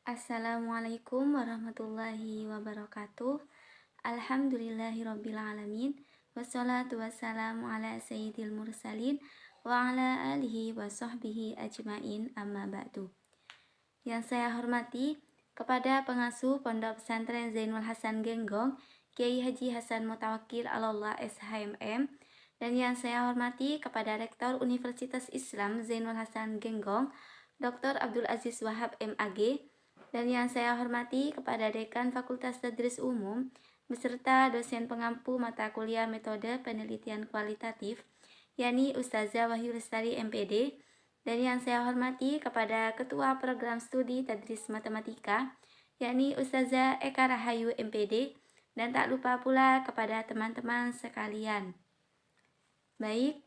Assalamualaikum warahmatullahi wabarakatuh. Alhamdulillahirrabbilalamin. Wassalatu wassalamu ala sayyidil mursalin wa ala alihi wa sahbihi ajmain amma ba'du. Yang saya hormati kepada pengasuh Pondok Pesantren Zainul Hasan Genggong, Kiai Haji Hasan Mutawakil Allah SHMM, dan yang saya hormati kepada Rektor Universitas Islam Zainul Hasan Genggong, Dr. Abdul Aziz Wahab MAG, dan yang saya hormati kepada Dekan Fakultas Tadris Umum beserta dosen pengampu mata kuliah metode penelitian kualitatif, yakni Ustazah Wahyu Lestari MPD, dan yang saya hormati kepada Ketua Program Studi Tadris Matematika, yakni Ustazah Eka Rahayu MPD, dan tak lupa pula kepada teman-teman sekalian. Baik,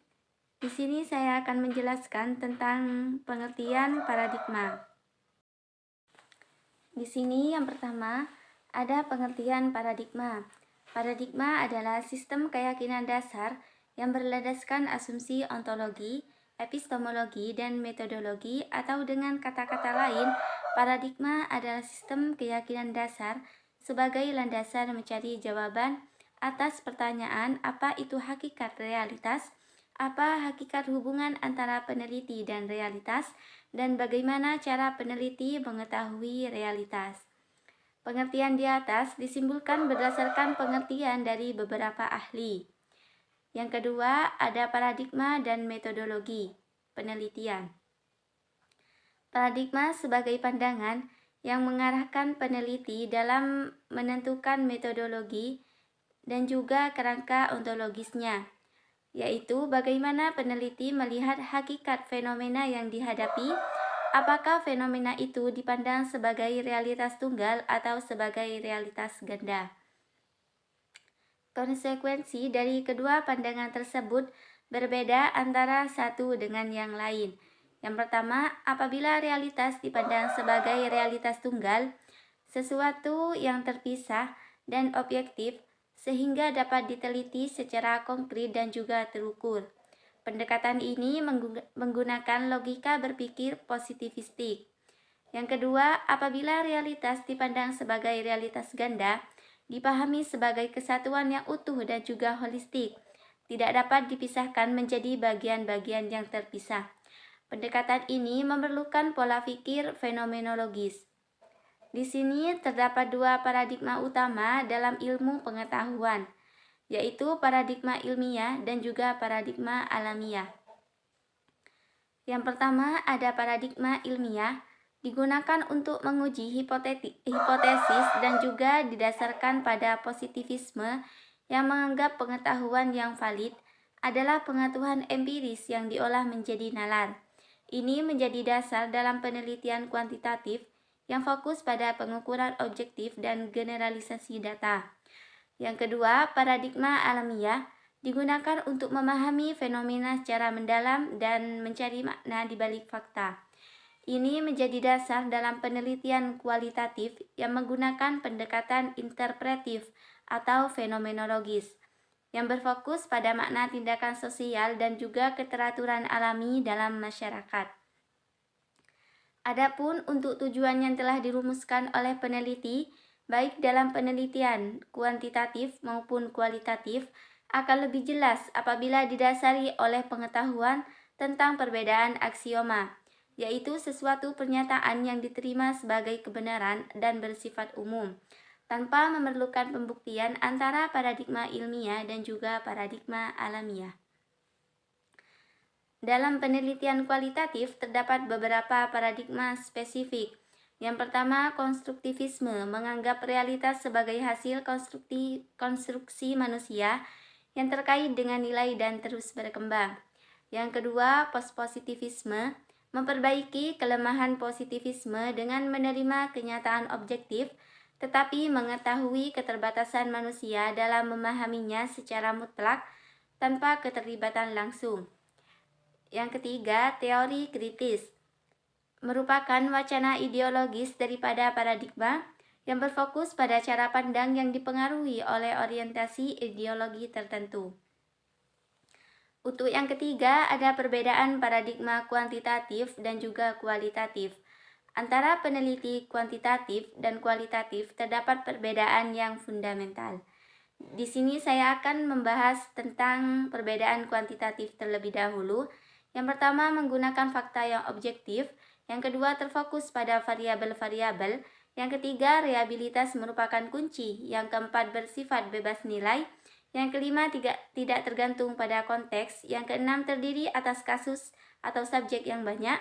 di sini saya akan menjelaskan tentang pengertian paradigma. Di sini yang pertama ada pengertian paradigma. Paradigma adalah sistem keyakinan dasar yang berlandaskan asumsi ontologi, epistemologi, dan metodologi, atau dengan kata-kata lain, paradigma adalah sistem keyakinan dasar sebagai landasan mencari jawaban atas pertanyaan apa itu hakikat realitas, apa hakikat hubungan antara peneliti dan realitas, dan bagaimana cara peneliti mengetahui realitas. Pengertian di atas disimpulkan berdasarkan pengertian dari beberapa ahli. Yang kedua, ada paradigma dan metodologi penelitian. Paradigma sebagai pandangan yang mengarahkan peneliti dalam menentukan metodologi dan juga kerangka ontologisnya, yaitu bagaimana peneliti melihat hakikat fenomena yang dihadapi, apakah fenomena itu dipandang sebagai realitas tunggal atau sebagai realitas ganda. Konsekuensi dari kedua pandangan tersebut berbeda antara satu dengan yang lain. Yang pertama, apabila realitas dipandang sebagai realitas tunggal, sesuatu yang terpisah dan objektif, sehingga dapat diteliti secara konkret dan juga terukur. Pendekatan ini menggunakan logika berpikir positivistik. Yang kedua, apabila realitas dipandang sebagai realitas ganda, dipahami sebagai kesatuan yang utuh dan juga holistik, tidak dapat dipisahkan menjadi bagian-bagian yang terpisah. Pendekatan ini memerlukan pola pikir fenomenologis. Di sini terdapat dua paradigma utama dalam ilmu pengetahuan, yaitu paradigma ilmiah dan juga paradigma alamiah. Yang pertama ada paradigma ilmiah, digunakan untuk menguji hipotesis dan juga didasarkan pada positivisme yang menganggap pengetahuan yang valid adalah pengetahuan empiris yang diolah menjadi nalar. Ini menjadi dasar dalam penelitian kuantitatif yang fokus pada pengukuran objektif dan generalisasi data. Yang kedua, paradigma alamiah digunakan untuk memahami fenomena secara mendalam dan mencari makna di balik fakta. Ini menjadi dasar dalam penelitian kualitatif yang menggunakan pendekatan interpretif atau fenomenologis, yang berfokus pada makna tindakan sosial dan juga keteraturan alami dalam masyarakat. Adapun untuk tujuan yang telah dirumuskan oleh peneliti, baik dalam penelitian kuantitatif maupun kualitatif, akan lebih jelas apabila didasari oleh pengetahuan tentang perbedaan aksioma, yaitu sesuatu pernyataan yang diterima sebagai kebenaran dan bersifat umum, tanpa memerlukan pembuktian antara paradigma ilmiah dan juga paradigma alamiah. Dalam penelitian kualitatif terdapat beberapa paradigma spesifik. Yang pertama, konstruktivisme menganggap realitas sebagai hasil konstruksi manusia yang terkait dengan nilai dan terus berkembang. Yang kedua, postpositivisme memperbaiki kelemahan positivisme dengan menerima kenyataan objektif, tetapi mengetahui keterbatasan manusia dalam memahaminya secara mutlak tanpa keterlibatan langsung. Yang ketiga, teori kritis merupakan wacana ideologis daripada paradigma yang berfokus pada cara pandang yang dipengaruhi oleh orientasi ideologi tertentu. Untuk yang ketiga, ada perbedaan paradigma kuantitatif dan juga kualitatif. Antara peneliti kuantitatif dan kualitatif terdapat perbedaan yang fundamental. Di sini saya akan membahas tentang perbedaan kuantitatif terlebih dahulu. Yang pertama menggunakan fakta yang objektif, yang kedua terfokus pada variabel-variabel, yang ketiga reliabilitas merupakan kunci, yang keempat bersifat bebas nilai, yang kelima tidak tergantung pada konteks, yang keenam terdiri atas kasus atau subjek yang banyak,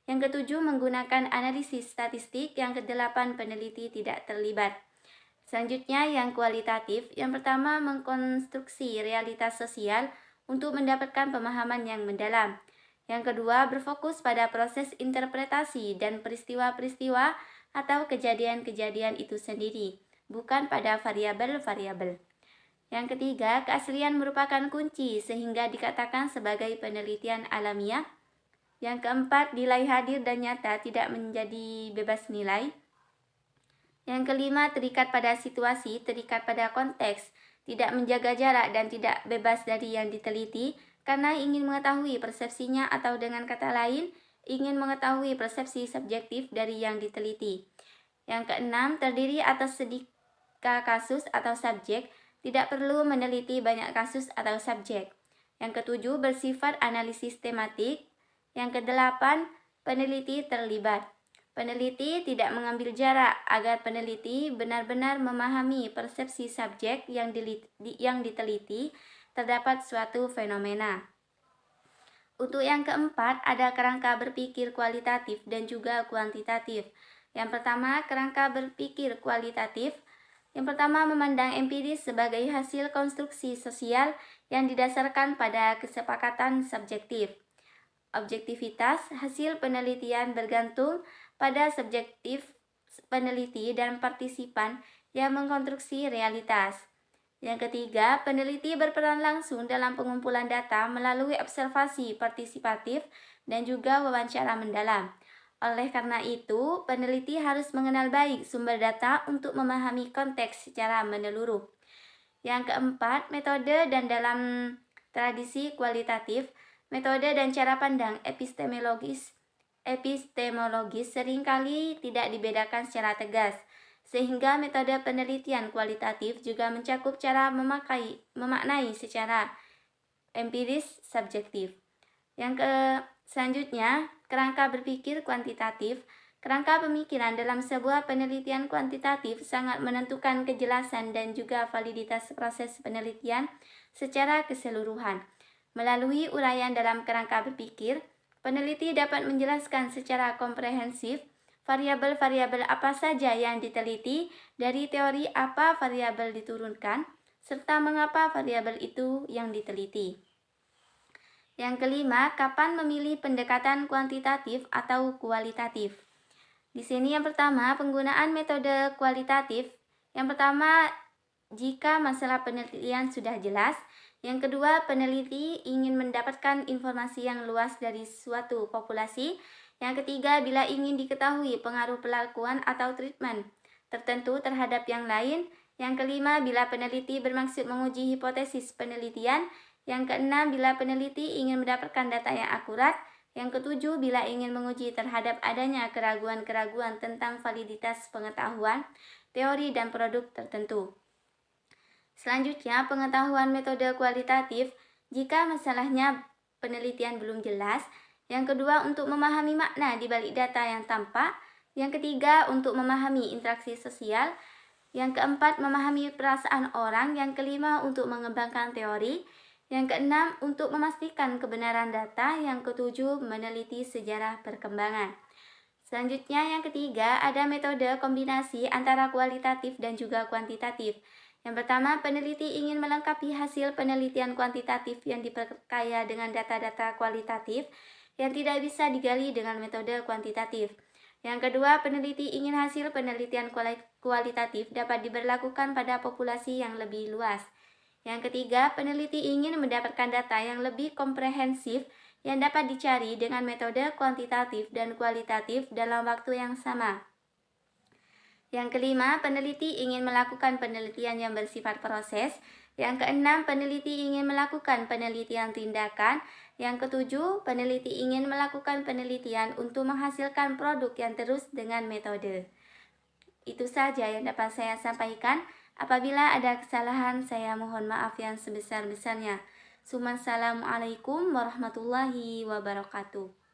yang ketujuh menggunakan analisis statistik, yang kedelapan peneliti tidak terlibat. Selanjutnya yang kualitatif, yang pertama mengkonstruksi realitas sosial untuk mendapatkan pemahaman yang mendalam. Yang kedua berfokus pada proses interpretasi dan peristiwa-peristiwa atau kejadian-kejadian itu sendiri, bukan pada variabel-variabel. Yang ketiga, keaslian merupakan kunci sehingga dikatakan sebagai penelitian alamiah. Yang keempat, nilai hadir dan nyata tidak menjadi bebas nilai. Yang kelima, terikat pada situasi, terikat pada konteks, tidak menjaga jarak dan tidak bebas dari yang diteliti karena ingin mengetahui persepsinya atau dengan kata lain, ingin mengetahui persepsi subjektif dari yang diteliti. Yang keenam, terdiri atas sedikit kasus atau subjek, tidak perlu meneliti banyak kasus atau subjek. Yang ketujuh, bersifat analisis tematik. Yang kedelapan, peneliti terlibat. Peneliti tidak mengambil jarak agar peneliti benar-benar memahami persepsi subjek yang diteliti terdapat suatu fenomena. Untuk yang keempat, ada kerangka berpikir kualitatif dan juga kuantitatif. Yang pertama, kerangka berpikir kualitatif. Yang pertama, memandang empiris sebagai hasil konstruksi sosial yang didasarkan pada kesepakatan subjektif. Objektivitas hasil penelitian bergantung pada subjektif peneliti dan partisipan yang mengkonstruksi realitas. Yang ketiga, peneliti berperan langsung dalam pengumpulan data melalui observasi partisipatif dan juga wawancara mendalam. Oleh karena itu, peneliti harus mengenal baik sumber data untuk memahami konteks secara menyeluruh. Yang keempat, metode dan dalam tradisi kualitatif, metode dan cara pandang epistemologis seringkali tidak dibedakan secara tegas, sehingga metode penelitian kualitatif juga mencakup cara memaknai secara empiris subjektif. Selanjutnya, kerangka berpikir kuantitatif. Kerangka pemikiran dalam sebuah penelitian kuantitatif sangat menentukan kejelasan dan juga validitas proses penelitian secara keseluruhan. Melalui uraian dalam kerangka berpikir, peneliti dapat menjelaskan secara komprehensif variabel-variabel apa saja yang diteliti, dari teori apa variabel diturunkan, serta mengapa variabel itu yang diteliti. Yang kelima, kapan memilih pendekatan kuantitatif atau kualitatif. Di sini yang pertama, penggunaan metode kualitatif. Yang pertama, jika masalah penelitian sudah jelas. Yang kedua, peneliti ingin mendapatkan informasi yang luas dari suatu populasi. Yang ketiga, bila ingin diketahui pengaruh perlakuan atau treatment tertentu terhadap yang lain. Yang kelima, bila peneliti bermaksud menguji hipotesis penelitian. Yang keenam, bila peneliti ingin mendapatkan data yang akurat. Yang ketujuh, bila ingin menguji terhadap adanya keraguan-keraguan tentang validitas pengetahuan, teori dan produk tertentu. Selanjutnya, pengetahuan metode kualitatif jika masalahnya penelitian belum jelas. Yang kedua, untuk memahami makna di balik data yang tampak. Yang ketiga, untuk memahami interaksi sosial. Yang keempat, memahami perasaan orang. Yang kelima, untuk mengembangkan teori. Yang keenam, untuk memastikan kebenaran data. Yang ketujuh, meneliti sejarah perkembangan. Selanjutnya, yang ketiga, ada metode kombinasi antara kualitatif dan juga kuantitatif. Yang pertama, peneliti ingin melengkapi hasil penelitian kuantitatif yang diperkaya dengan data-data kualitatif yang tidak bisa digali dengan metode kuantitatif. Yang kedua, peneliti ingin hasil penelitian kualitatif dapat diberlakukan pada populasi yang lebih luas. Yang ketiga, peneliti ingin mendapatkan data yang lebih komprehensif yang dapat dicari dengan metode kuantitatif dan kualitatif dalam waktu yang sama. Yang kelima, peneliti ingin melakukan penelitian yang bersifat proses. Yang keenam, peneliti ingin melakukan penelitian tindakan. Yang ketujuh, peneliti ingin melakukan penelitian untuk menghasilkan produk yang terus dengan metode. Itu saja yang dapat saya sampaikan. Apabila ada kesalahan, saya mohon maaf yang sebesar-besarnya. Assalamualaikum warahmatullahi wabarakatuh.